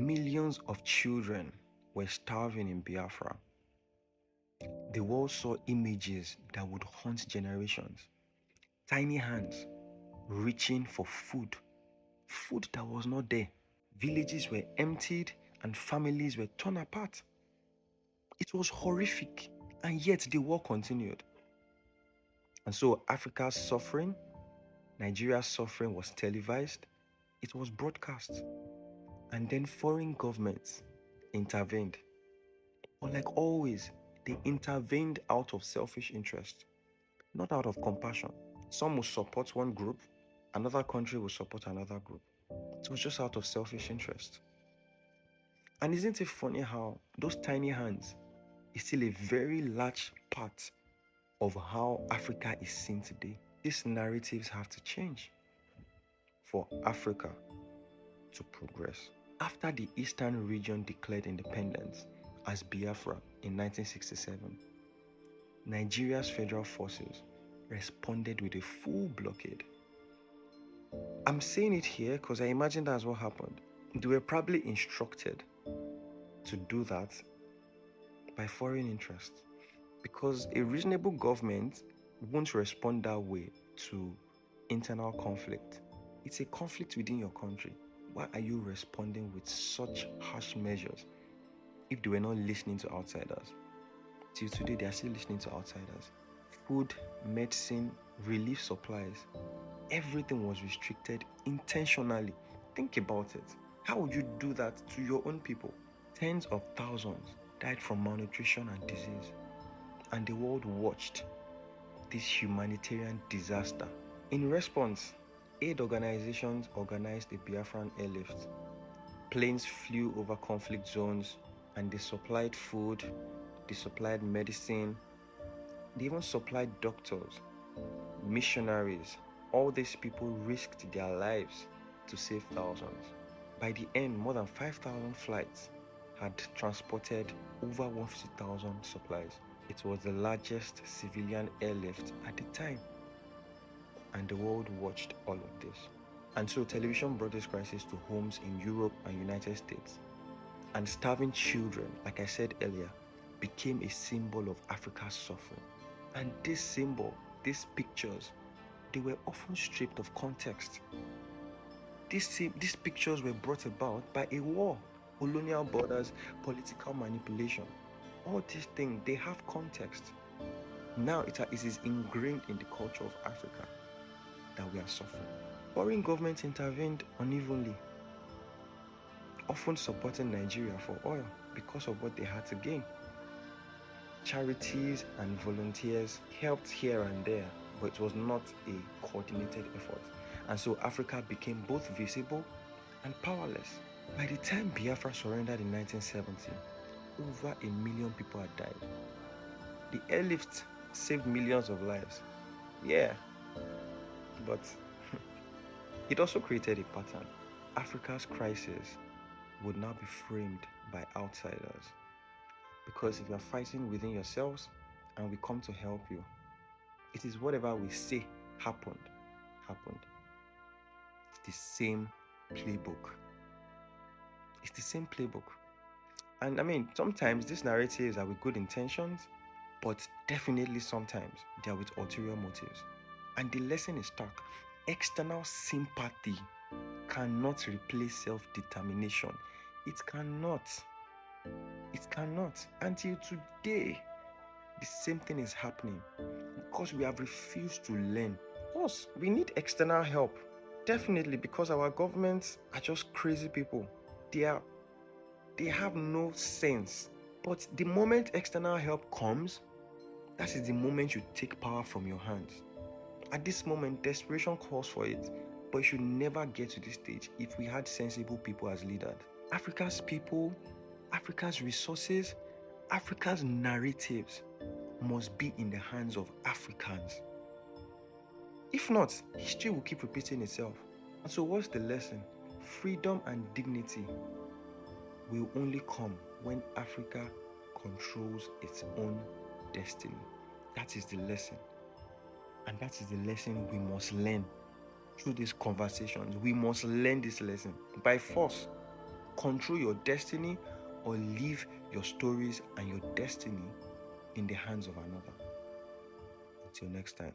Millions of children were starving in Biafra. The world saw images that would haunt generations. Tiny hands reaching for food that was not there. Villages were emptied and families were torn apart. It was horrific, and yet the war continued. And so Africa's suffering, Nigeria's suffering was televised, it was broadcast, and then foreign governments intervened. But like always, they intervened out of selfish interest, not out of compassion. Some will support one group, another country will support another group. It was just out of selfish interest. And isn't it funny how those tiny hands is still a very large part of how Africa is seen today? These narratives have to change for Africa to progress. After the Eastern region declared independence as Biafra in 1967, Nigeria's federal forces responded with a full blockade. I'm saying it here because I imagine that's what happened. They were probably instructed to do that by foreign interests, because a reasonable government won't respond that way to internal conflict. It's a conflict within your country. Why are you responding with such harsh measures if they were not listening to outsiders? Till today, they are still listening to outsiders. Food, medicine, relief supplies, everything was restricted intentionally. Think about it. How would you do that to your own people? Tens of thousands died from malnutrition and disease, and the world watched this humanitarian disaster. In response, aid organizations organized the Biafran Airlift. Planes flew over conflict zones and they supplied food, they supplied medicine, they even supplied doctors, missionaries. All these people risked their lives to save thousands. By the end, more than 5,000 flights had transported over 150,000 supplies. It was the largest civilian airlift at the time, and the world watched all of this. And so television brought this crisis to homes in Europe and United States. And starving children, like I said earlier, became a symbol of Africa's suffering. And this symbol, these pictures, they were often stripped of context. These pictures were brought about by a war, colonial borders, political manipulation. All these things, they have context. Now it is ingrained in the culture of Africa that we are suffering. Foreign governments intervened unevenly, often supporting Nigeria for oil because of what they had to gain. Charities and volunteers helped here and there, but it was not a coordinated effort. And so Africa became both visible and powerless. By the time Biafra surrendered in 1970, over 1 million people had died. The airlift saved millions of lives. Yeah, but it also created a pattern. Africa's crisis would now be framed by outsiders. Because if you are fighting within yourselves and we come to help you, it is whatever we say happened. It's the same playbook. It's the same playbook. And I mean, sometimes these narratives are with good intentions, but definitely sometimes they are with ulterior motives. And the lesson is stark. External sympathy cannot replace self-determination. It cannot. Until today, the same thing is happening because we have refused to learn. Of course, we need external help. Definitely, because our governments are just crazy people. They have no sense. But the moment external help comes, that is the moment you take power from your hands. At this moment, desperation calls for it, but it should never get to this stage if we had sensible people as leaders. Africa's people, Africa's resources, Africa's narratives must be in the hands of Africans. If not, history will keep repeating itself. And so what's the lesson? Freedom and dignity will only come when Africa controls its own destiny. That is the lesson. And that is the lesson we must learn through these conversations. We must learn this lesson by force. control your destiny or leave your stories and your destiny in the hands of another. Until next time.